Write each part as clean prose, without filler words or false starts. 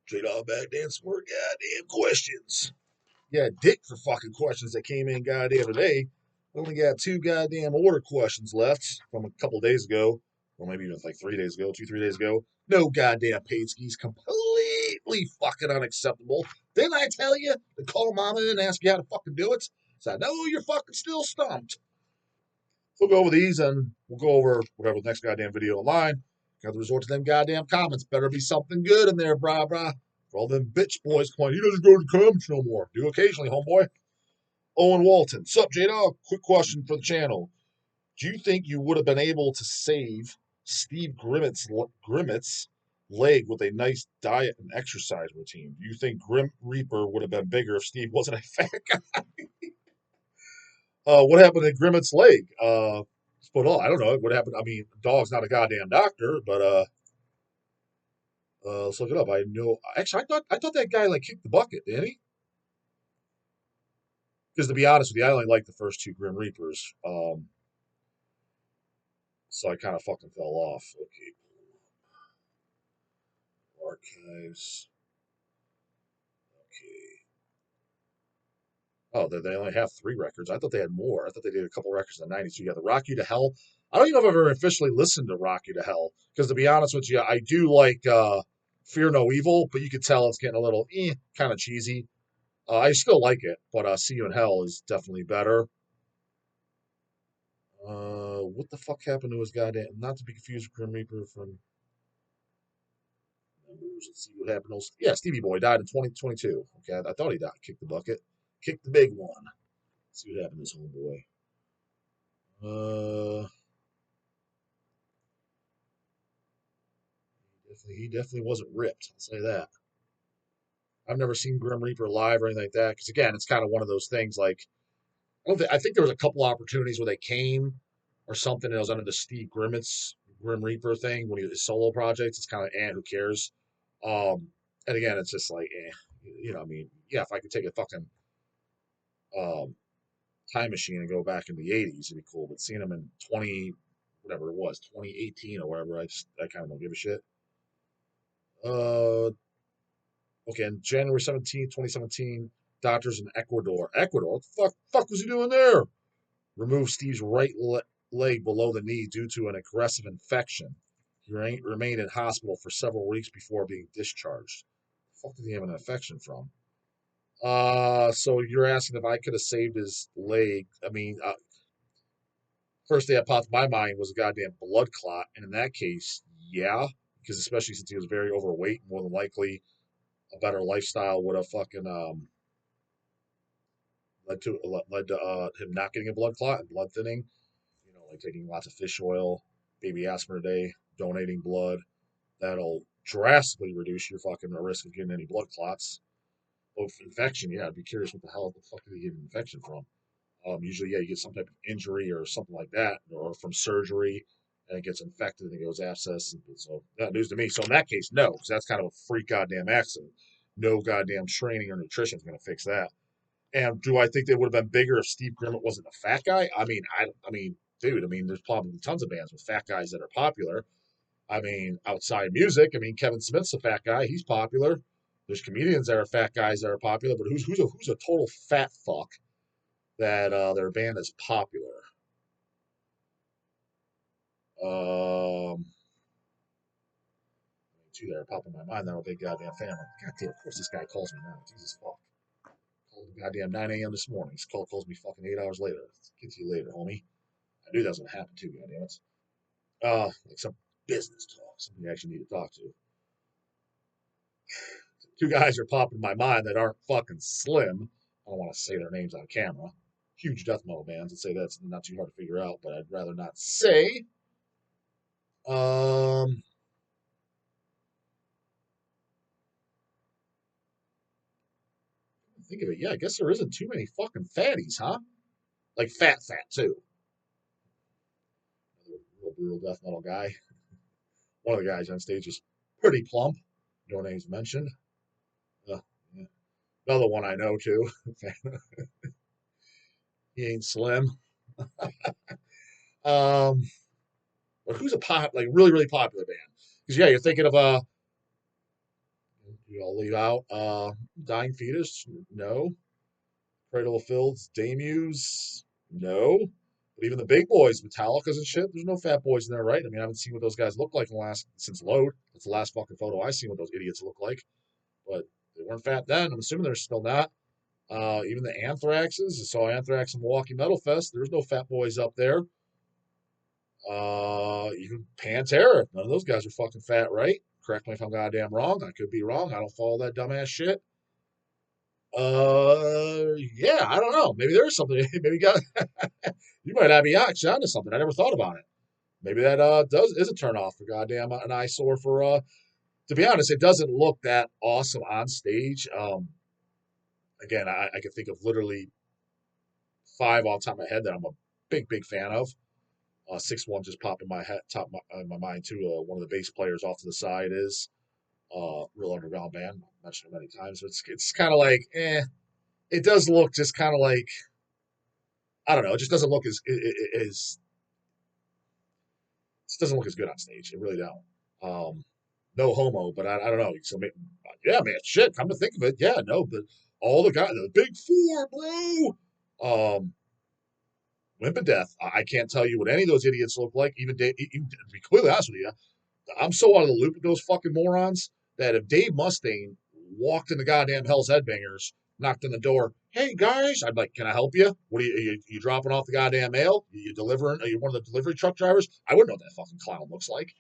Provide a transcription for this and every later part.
J-Dog back dancing for goddamn questions. Yeah, dick for fucking questions that came in goddamn today. We only got 2 goddamn order questions left from a couple days ago. Well, maybe even like 3 days ago, 3 days ago. No goddamn paid skis. Completely fucking unacceptable. Didn't I tell you to call mama and ask you how to fucking do it? So I know you're fucking still stumped. We'll go over these and we'll go over whatever the next goddamn video online. Got to resort to them goddamn comments. Better be something good in there, brah brah. For all them bitch boys complaining, he doesn't go to the comments no more. Do occasionally, homeboy. Owen Walton. Sup, J-Dog? Quick question for the channel. Do you think you would have been able to save Steve Grimmett's leg with a nice diet and exercise routine? Do you think Grim Reaper would have been bigger if Steve wasn't a fat guy? What happened to Grimmett's leg? Split off. I don't know what happened. I mean, Dog's not a goddamn doctor, but let's look it up. I know. Actually, I thought that guy like kicked the bucket, didn't he? Because to be honest with you, I only like the first 2 Grim Reapers. So I kind of fucking fell off. Okay. Archives. Okay. Oh, they only have 3 records. I thought they had more. I thought they did a couple records in the 90s. So you got the Rock You to Hell. I don't even know if I've ever officially listened to Rock You to Hell. Because to be honest with you, I do like Fear No Evil, but you could tell it's getting a little kind of cheesy. I still like it, but See You in Hell is definitely better. What the fuck happened to his goddamn? Not to be confused with Grim Reaper from. Let's see what happened. Yeah, Stevie Boy died in 2022. Okay, I thought he died. Kicked the bucket. Kicked the big one. Let's see what happened to this homeboy. He definitely wasn't ripped. I'll say that. I've never seen Grim Reaper live or anything like that. Because again, it's kind of one of those things. Like I think there was a couple opportunities where they came or something. And it was under the Steve Grimmett's Grim Reaper thing when he was his solo projects. It's kind of who cares. And again, it's just like I mean, yeah, if I could take a fucking um, time machine and go back in the 80s, it'd be cool. But seeing him in 2018 or whatever, I kind of don't give a shit. Uh, okay, on January 17th, 2017, doctors in Ecuador. Ecuador? What the fuck was he doing there? Removed Steve's right leg below the knee due to an aggressive infection. He remained in hospital for several weeks before being discharged. The fuck did he have an infection from? So you're asking if I could have saved his leg. I mean, first thing that popped in my mind was a goddamn blood clot. And in that case, yeah, because especially since he was very overweight, more than likely a better lifestyle would have fucking led to him not getting a blood clot and blood thinning. Like taking lots of fish oil, baby aspirin a day, donating blood. That'll drastically reduce your fucking risk of getting any blood clots. Of infection, yeah, I'd be curious what the fuck did he get an infection from? Usually, yeah, you get some type of injury or something like that, or from surgery, and it gets infected and it goes abscess. And so that news to me. So in that case, no, because that's kind of a freak goddamn accident. No goddamn training or nutrition is going to fix that. And do I think they would have been bigger if Steve Grimmett wasn't a fat guy? I mean, dude, there's probably tons of bands with fat guys that are popular. I mean, outside music, Kevin Smith's a fat guy. He's popular. There's comedians that are fat guys that are popular, but who's a total fat fuck that their band is popular? Two that are popping in my mind. They're a big goddamn fan. Like, God damn, of course this guy calls me now. Jesus fuck. Called him goddamn 9 a.m. this morning. This calls me fucking 8 hours later. Get to you later, homie. I knew that was gonna happen too. Goddamn it. Like some business talk. Something you actually need to talk to. 2 guys are popping in my mind that aren't fucking slim. I don't want to say their names on camera. Huge death metal bands. I'd say that's not too hard to figure out, but I'd rather not say. Um, think of it. Yeah, I guess there isn't too many fucking fatties, huh? Like fat too. Real brutal death metal guy. One of the guys on stage is pretty plump. No names mentioned. Yeah. Another one I know too. He ain't slim. But who's a really really popular band? Because yeah, you're thinking of We all leave out Dying Fetus, no. Cradle of Filth, Daemuse, no. But even the big boys, Metallicas and shit, there's no fat boys in there, right? I mean, I haven't seen what those guys look like since Load. That's the last fucking photo I seen what those idiots look like. But they weren't fat then. I'm assuming they're still not. Even the Anthraxes, I saw Anthrax and Milwaukee Metal Fest. There's no fat boys up there. Even Pantera, none of those guys are fucking fat, right? Correct me if I'm goddamn wrong. I could be wrong. I don't follow that dumbass shit. Yeah, I don't know. Maybe there's something. Maybe got you might have me actually onto something. I never thought about it. Maybe that is a turn off for goddamn an eyesore for to be honest, it doesn't look that awesome on stage. Again, I can think of literally five off the top of my head that I'm a big fan of. 6'1" just popped in my head, top of my mind too. One of the bass players off to the side is real underground band. I've mentioned it many times. But it's kind of like It does look just kind of like I don't know. It just doesn't look as it doesn't look as good on stage. It really don't. No homo, but I don't know. So yeah, man, shit. Come to think of it, yeah, no, but all the guys, the big four, bro. Wimp of Death. I can't tell you what any of those idiots look like. Even to be completely honest with you, I'm so out of the loop with those fucking morons that if Dave Mustaine walked in the goddamn Hell's Headbangers, knocked on the door, hey guys, I'd like, can I help you? What are you dropping off the goddamn mail? You delivering? Are you one of the delivery truck drivers? I wouldn't know what that fucking clown looks like.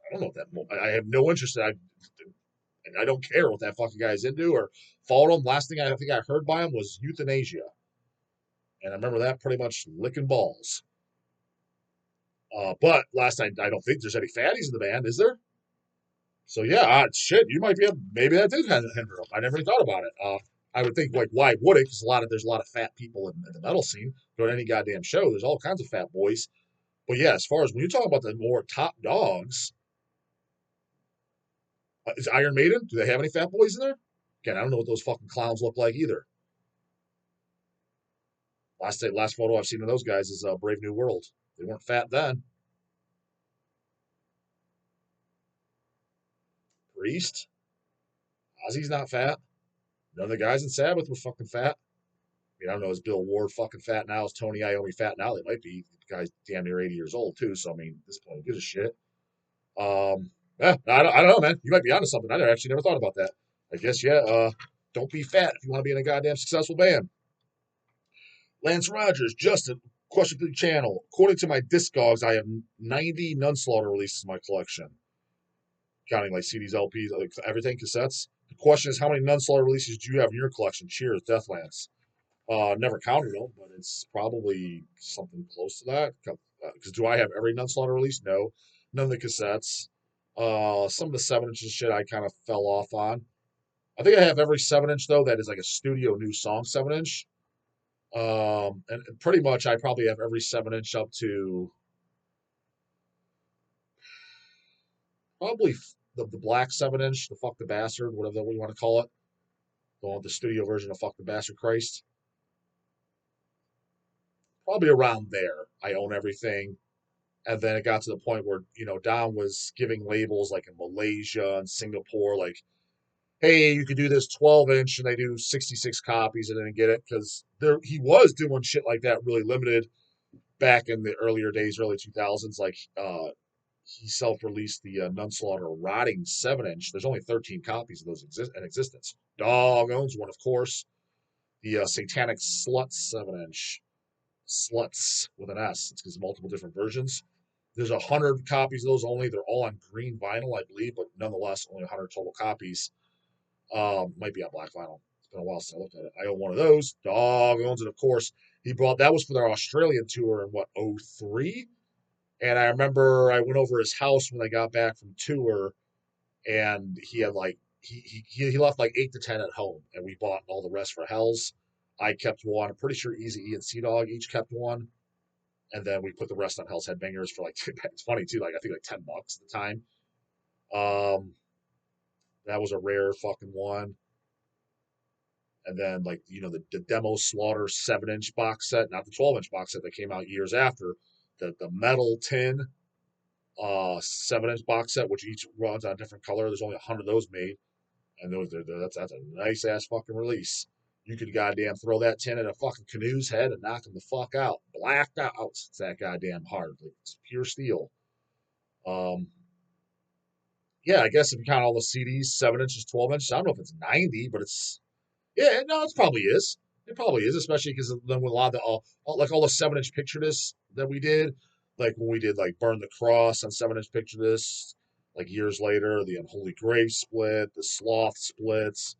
I don't know what that. I have no interest. I don't care what that fucking guy's into or followed him. Last thing I think I heard by him was euthanasia, and I remember that pretty much licking balls. But last night, I don't think there's any fatties in the band, is there? So yeah, shit, you might be maybe that did kind of hinder them. I never thought about it. I would think like why would it? Because there's a lot of fat people in the metal scene. Go to any goddamn show, there's all kinds of fat boys. But yeah, as far as when you talk about the more top dogs, is Iron Maiden? Do they have any fat boys in there? Again, I don't know what those fucking clowns look like either. Last photo I've seen of those guys is Brave New World. They weren't fat then. Priest, Ozzy's not fat. None of the guys in Sabbath were fucking fat. I mean, I don't know, is Bill Ward fucking fat now? Is Tony Iommi fat now? They might be. The guy's damn near 80 years old, too. So, I mean, at this point, who gives a shit? Yeah, I don't know, man. You might be onto something. Actually never thought about that. I guess, yeah, don't be fat if you want to be in a goddamn successful band. Lance Rogers, Justin, question for the channel. According to my Discogs, I have 90 Nunslaughter releases in my collection, counting like CDs, LPs, like everything, cassettes. The question is, how many Nunslaughter releases do you have in your collection? Cheers, Deathlance. Never counted them, but it's probably something close to that. Because do I have every Nunslaughter release? No. None of the cassettes. Some of the 7-inches shit I kind of fell off on. I think I have every 7-inch, though, that is like a studio new song 7-inch. And pretty much I probably have every 7-inch up to probably the black 7-inch, the Fuck the Bastard, whatever we want to call it. The one with the studio version of Fuck the Bastard Christ. Probably around there. I own everything. And then it got to the point where, Dom was giving labels like in Malaysia and Singapore, like, hey, you could do this 12-inch, and they do 66 copies and then get it because he was doing shit like that really limited back in the earlier days, early 2000s. Like, he self-released the Nunslaughter Rotting 7-inch. There's only 13 copies of those in existence. DAWG owns one, of course. The Satanic Sluts 7-inch. Sluts with an S. It's because multiple different versions. There's 100 copies of those only. They're all on green vinyl, I believe, but nonetheless, only 100 total copies. Might be on black vinyl. It's been a while since I looked at it. I own one of those. DAWG owns it, of course. He brought that was for their Australian tour in what, 03? And I remember I went over his house when I got back from tour, and he had like he left like 8 to 10 at home, and we bought all the rest for Hell's. I kept one. I'm pretty sure Easy E and Sea Dog each kept one. And then we put the rest on Hell's Headbangers for like it's funny too, like I think like $10 at the time. That was a rare fucking one. And then like the Demo Slaughter 7-inch box set, not the 12-inch box set that came out years after. The Metal Tin 7-inch box set, which each runs on a different color. There's only 100 of those made. And that's a nice ass fucking release. You could goddamn throw that tin at a fucking canoe's head and knock him the fuck out. Blacked out. It's that goddamn hard. Like, it's pure steel. Um, yeah, I guess if you count all the CDs, 7 inches, 12 inches, I don't know if it's 90, but it's yeah, no, it probably is. It probably is, especially because then with a lot of the like all the 7 inch picture discs that we did, like when we did like Burn the Cross on 7 inch picture discs, like years later, the Unholy Grave split, the Sloth splits,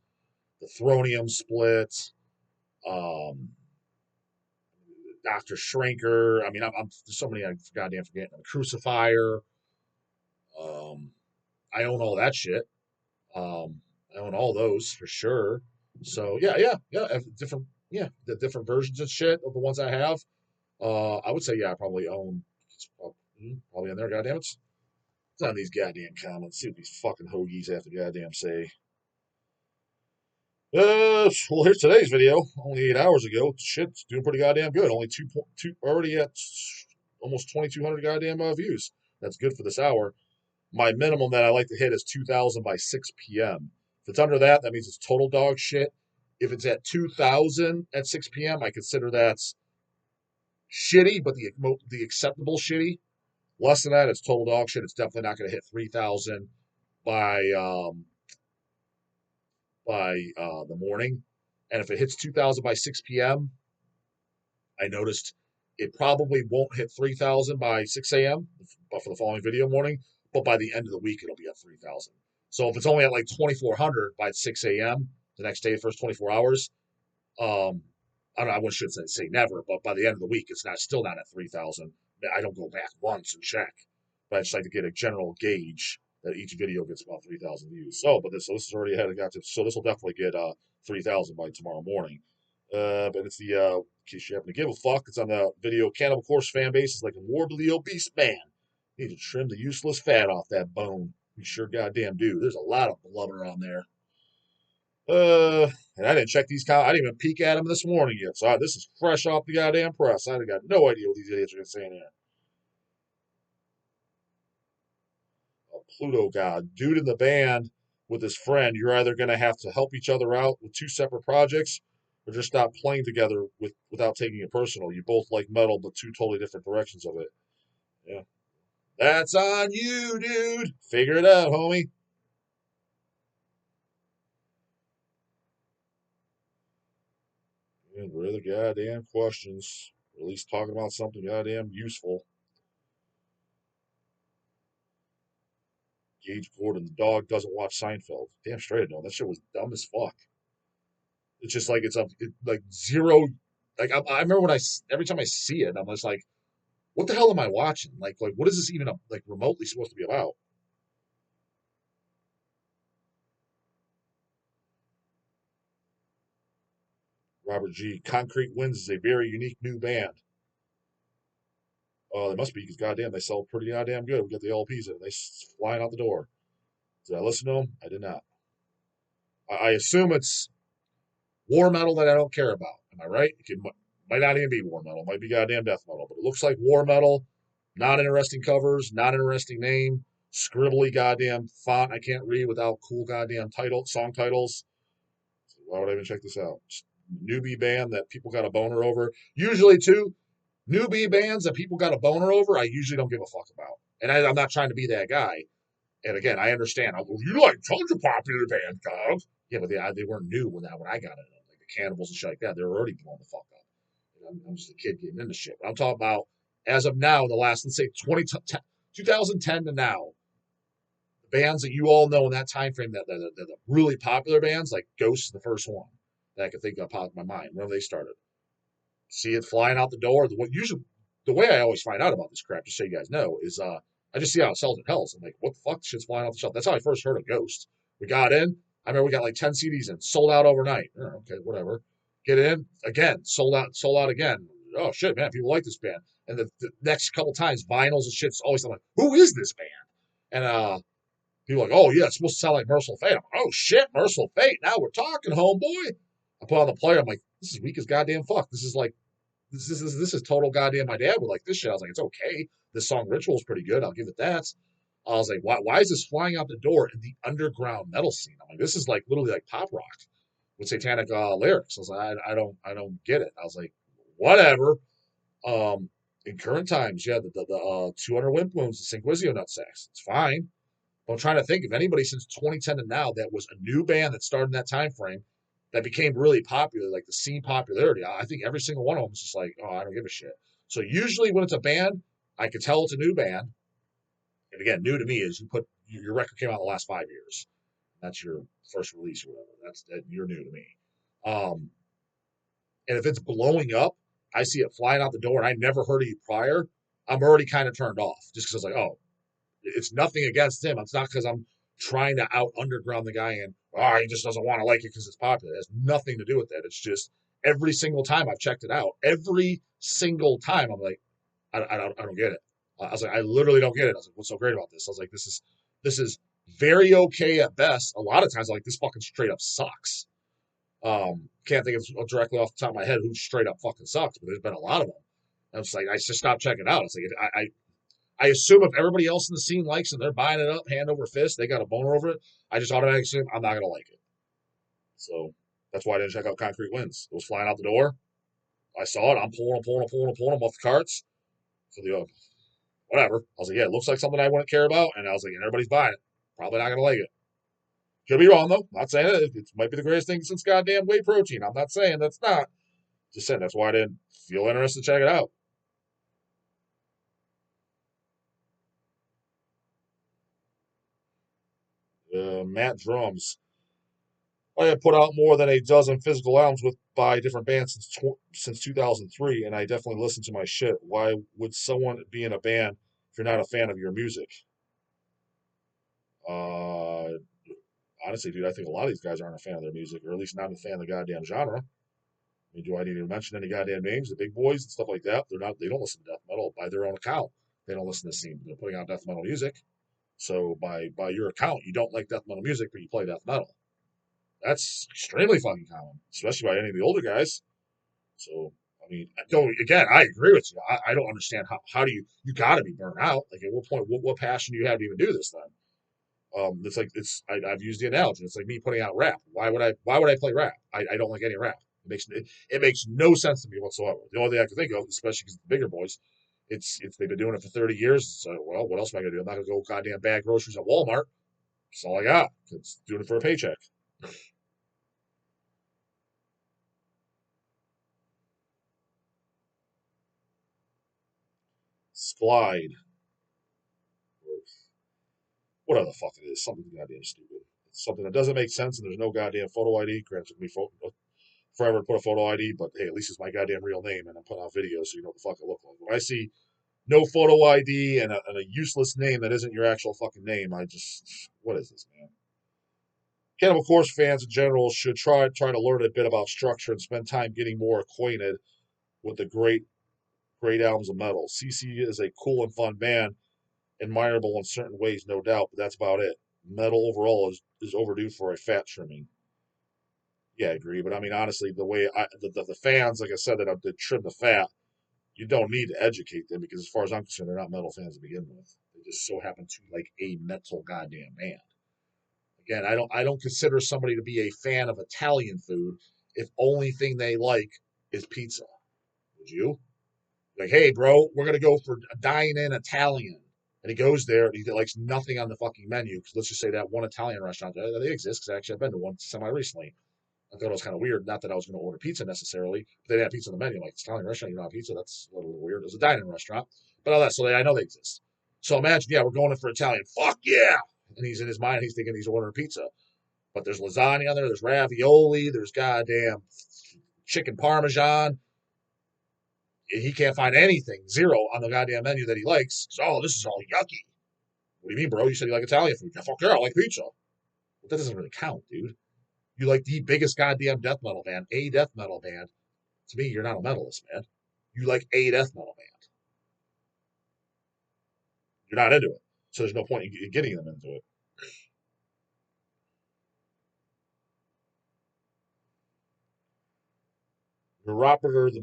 the Thronium split, um, Doctor Shrinker. I mean, there's so many I goddamn forgetting. The Crucifier. Um, I own all that shit. I own all those for sure. So yeah. Different, yeah, the different versions of shit of the ones I have. I would say yeah, I probably own probably in there. Goddamn it's on these goddamn comments. See what these fucking hoagies have to goddamn say. Well, here's today's video. Only 8 hours ago. Shit's doing pretty goddamn good. Only 2.2, already at almost 2,200 goddamn views. That's good for this hour. My minimum that I like to hit is 2,000 by 6 p.m. If it's under that, that means it's total dog shit. If it's at 2,000 at 6 p.m., I consider that's shitty, but the acceptable shitty. Less than that, it's total dog shit. It's definitely not going to hit 3,000 by the morning. And if it hits 2,000 by 6 p.m., I noticed it probably won't hit 3,000 by 6 a.m. but for the following video morning. But by the end of the week, it'll be at 3,000. So if it's only at like 2,400 by 6 a.m. the next day, the first 24 hours, I don't know, I shouldn't say never, but by the end of the week, it's still not at 3,000. I don't go back once and check, but I just like to get a general gauge that each video gets about 3,000 views. So this is already ahead of got to, so this will definitely get 3,000 by tomorrow morning. But it's the in case you happen to give a fuck, it's on the video Cannibal Corpse fan base. It's like a morbidly obese man. Need to trim the useless fat off that bone. We sure goddamn do. There's a lot of blubber on there. And I didn't check these comments. I didn't even peek at them this morning yet. So this is fresh off the goddamn press. I got no idea what these idiots are going to say in here. A Pluto God. Dude in the band with his friend, you're either going to have to help each other out with two separate projects or just stop playing together without taking it personal. You both like metal, but two totally different directions of it. Yeah. That's on you, dude. Figure it out, homie. And what are the goddamn questions? Or at least talking about something goddamn useful. Gage Gordon, the dog doesn't watch Seinfeld. Damn straight I don't. That shit was dumb as fuck. It's just like like zero. Like I remember when every time I see it, I'm just like, what the hell am I watching? Like what is this even like remotely supposed to be about? Robert G. Concrete Winds is a very unique new band. Oh, they must be because goddamn, they sell pretty goddamn good. We get the LPs in, they flying out the door. Did I listen to them? I did not. I assume it's war metal that I don't care about. Am I right? Might not even be war metal. Might be goddamn death metal. But it looks like war metal. Not interesting covers. Not interesting name. Scribbly goddamn font I can't read without cool goddamn song titles. So why would I even check this out? Just newbie band that people got a boner over. Usually, too, newbie bands that people got a boner over, I usually don't give a fuck about. And I'm not trying to be that guy. And again, I understand. You like tons of popular bands, dog. Yeah, but they weren't new when I got it. Like the Cannibals and shit like that, they were already blown the fuck up. I'm just a kid getting into shit. But I'm talking about as of now, the last, let's say 2010 to now, the bands that you all know in that time frame that the really popular bands, like Ghost is the first one that I could think of pop in my mind. Whenever they started, see it flying out the door. Usually the way I always find out about this crap, just so you guys know, is I just see how it sells at Hell's. I'm like, what the fuck? Shit's flying off the shelf. That's how I first heard of Ghost. We got in. I remember we got like 10 CDs in, sold out overnight. Oh, okay, whatever. Get in again, sold out again. Oh shit, man, people like this band. And the next couple times, vinyls and shit's always like, who is this band? And people are like, oh yeah, it's supposed to sound like Merciful Fate. I'm like, oh shit, Merciful Fate. Now we're talking, homeboy. I put on the player. I'm like, this is weak as goddamn fuck. This is like this is total goddamn. My dad would like this shit. I was like, it's okay. This song Ritual is pretty good. I'll give it that. I was like, why is this flying out the door in the underground metal scene? I'm like, this is like literally like pop rock with satanic lyrics. I was like, I don't get it. I was like, whatever. In current times, yeah, the 200 Wimp Wounds, the Synquizio Nutsacks, it's fine. But I'm trying to think of anybody since 2010 to now that was a new band that started in that time frame that became really popular, like the scene popularity. I think every single one of them is just like, oh, I don't give a shit. So usually when it's a band, I could tell it's a new band. And again, new to me is you put your record came out in the last 5 years. That's your first release or whatever. You're new to me. Um, and if it's blowing up, I see it flying out the door, and I never heard of you prior. I'm already kind of turned off just because I was like, oh, it's nothing against him. It's not because I'm trying to out underground the guy and he just doesn't want to like it because it's popular. It has nothing to do with that. It's just every single time I've checked it out, every single time I'm like, I don't get it. I was like, I literally don't get it. I was like, what's so great about this? I was like, this is very okay at best. A lot of times, I'm like, this fucking straight up sucks. Can't think of directly off the top of my head who straight up fucking sucks, but there's been a lot of them. I was like, I just stopped checking it out. It's like I assume if everybody else in the scene likes it and they're buying it up hand over fist, they got a boner over it. I just automatically assume I'm not gonna like it. So that's why I didn't check out Concrete Winds. It was flying out the door. I saw it. I'm pulling them off the carts. So the whatever. I was like, yeah, it looks like something I wouldn't care about. And I was like, and everybody's buying it. Probably not gonna like it. Could be wrong though. Not saying it. It might be the greatest thing since goddamn whey protein. I'm not saying that's not. Just saying that's why I didn't feel interested to check it out. Matt Drums. I have put out more than a dozen physical albums with by different bands since 2003, and I definitely listen to my shit. Why would someone be in a band if you're not a fan of your music? Uh, Honestly, dude, I think a lot of these guys aren't a fan of their music, or at least not a fan of the goddamn genre. I mean, do I need to mention any goddamn names? The big boys and stuff like that. They're not. They don't listen to death metal by their own account. They don't listen to the scene. They're putting out death metal music. So by your account, you don't like death metal music, but you play death metal. That's extremely fucking common, especially by any of the older guys. So I mean, I don't. Again, I agree with you. I don't understand how do you got to be burnt out? Like at what point, what passion do you have to even do this then? It's like I've used the analogy. It's like me putting out rap. Why would I play rap? I don't like any rap. It makes no sense to me whatsoever. The only thing I can think of, especially because the bigger boys, it's they've been doing it for 30 years. So well, what else am I gonna do? I'm not gonna go goddamn bag groceries at Walmart. That's all I got. It's doing it for a paycheck. Slide. Whatever the fuck it is, something goddamn stupid. It's something that doesn't make sense, and there's no goddamn photo ID. Granted, it took me forever to put a photo ID, but hey, at least it's my goddamn real name, and I'm putting out videos so you know what the fuck I look like. When I see no photo ID and a useless name that isn't your actual fucking name, I just what is this, man? Cannibal Corpse fans in general should try to learn a bit about structure and spend time getting more acquainted with the great albums of metal. CC is a cool and fun band, admirable in certain ways, no doubt, but that's about it. Metal overall is overdue for a fat trimming. Yeah, I agree, but I mean honestly, the way the fans, like I said, that trim the fat, you don't need to educate them because as far as I'm concerned, they're not metal fans to begin with. They just so happen to like a metal goddamn band. Again, I don't consider somebody to be a fan of Italian food if only thing they like is pizza. Would you? Like, hey, bro, we're gonna go for a dine-in Italian, and he goes there and he likes nothing on the fucking menu. Because let's just say that one Italian restaurant they exist. Because actually, I've been to one semi recently. I thought it was kind of weird. Not that I was going to order pizza necessarily, but they didn't have pizza on the menu. I'm like, it's Italian restaurant, you don't have pizza. That's a little weird. It was a dining restaurant, but all that. So I know they exist. So imagine, yeah, we're going in for Italian. Fuck yeah! And he's in his mind, he's thinking he's ordering pizza. But there's lasagna on there. There's ravioli. There's goddamn chicken parmesan. He can't find anything, zero on the goddamn menu that he likes. So, oh, this is all yucky. What do you mean, bro? You said you like Italian food. Yeah, fuck yeah, I like pizza. But that doesn't really count, dude. You like the biggest goddamn death metal band, a death metal band. To me, you're not a metalist, man. You like a death metal band. You're not into it. So there's no point in getting them into it. Neuropater the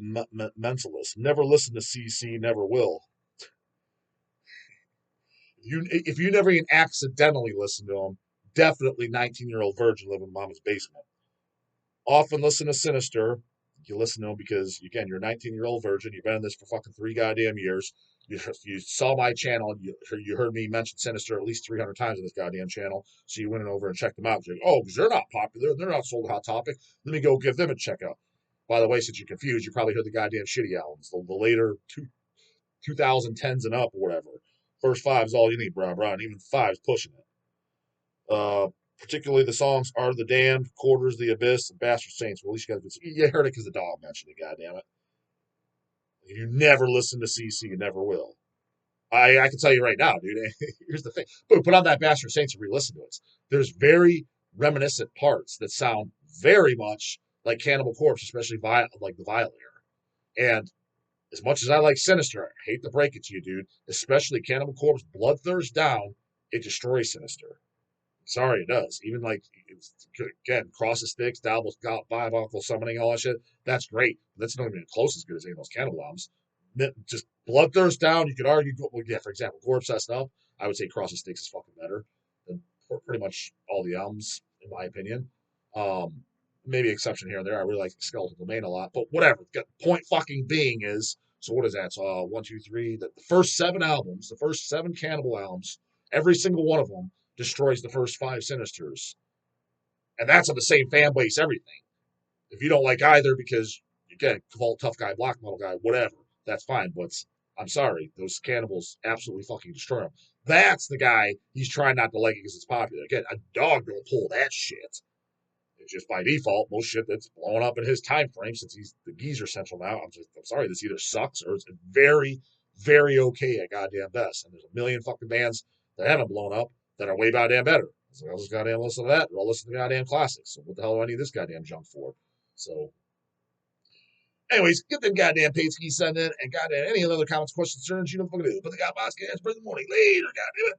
Mentalist. Never listen to CC, never will. If you never even accidentally listen to them, definitely 19-year-old virgin living in mama's basement. Often listen to Sinister. You listen to them because, again, you're a 19-year-old virgin. You've been in this for fucking 3 goddamn years. You saw my channel. You heard me mention Sinister at least 300 times on this goddamn channel. So you went over and checked them out. You're like, oh, because they're not popular. They're not sold Hot Topic. Let me go give them a check out. By the way, since you're confused, you probably heard the goddamn shitty albums, the later 2010s and up or whatever. First five's all you need, brah, and even five's pushing it. Particularly the songs Art of the Damned, Quarters, The Abyss, and Bastard Saints. Well, at least you heard it because the dog mentioned it, goddammit. If you never listen to CC, you never will. I can tell you right now, dude. Here's the thing. Put on that Bastard Saints and re-listen to it. There's very reminiscent parts that sound very much like Cannibal Corpse, especially like the Vile era. And as much as I like Sinister, I hate to break it to you, dude, especially Cannibal Corpse, Bloodthirst Down, it destroys Sinister. Sorry, it does. Even like, again, Cross the Sticks, Diabolical Summoning, all that shit, that's great. That's not even close as good as any of those Cannibal albums. Just Bloodthirst Down, you could argue, well, yeah, for example, Corpse That Stuff, I would say Cross the Sticks is fucking better than pretty much all the albums, in my opinion. Maybe exception here and there. I really like Skeletal Domain a lot, but whatever. The point fucking being is, so what is that? So one, two, three. The first 7 albums, the first 7 Cannibal albums, every single one of them destroys the first 5 Sinisters, and that's on the same fan base. Everything. If you don't like either, because again, Cavalt, tough guy, black metal guy, whatever, that's fine. But I'm sorry, those Cannibals absolutely fucking destroy him. That's the guy he's trying not to like it because it's popular. Again, a dog don't pull that shit. It's just by default, most shit that's blowing up in his time frame, since he's the geezer central now. I'm sorry, this either sucks or it's very, very okay at goddamn best. And there's a million fucking bands that haven't blown up that are way goddamn better. So I'll just goddamn listen to that, or I'll listen to the goddamn classics. So what the hell do I need this goddamn junk for? So, anyways, get them goddamn paid skis sent in, and goddamn any other comments, questions, concerns, you know what fucking do. Put the goddamn podcast for the morning later, goddamn it.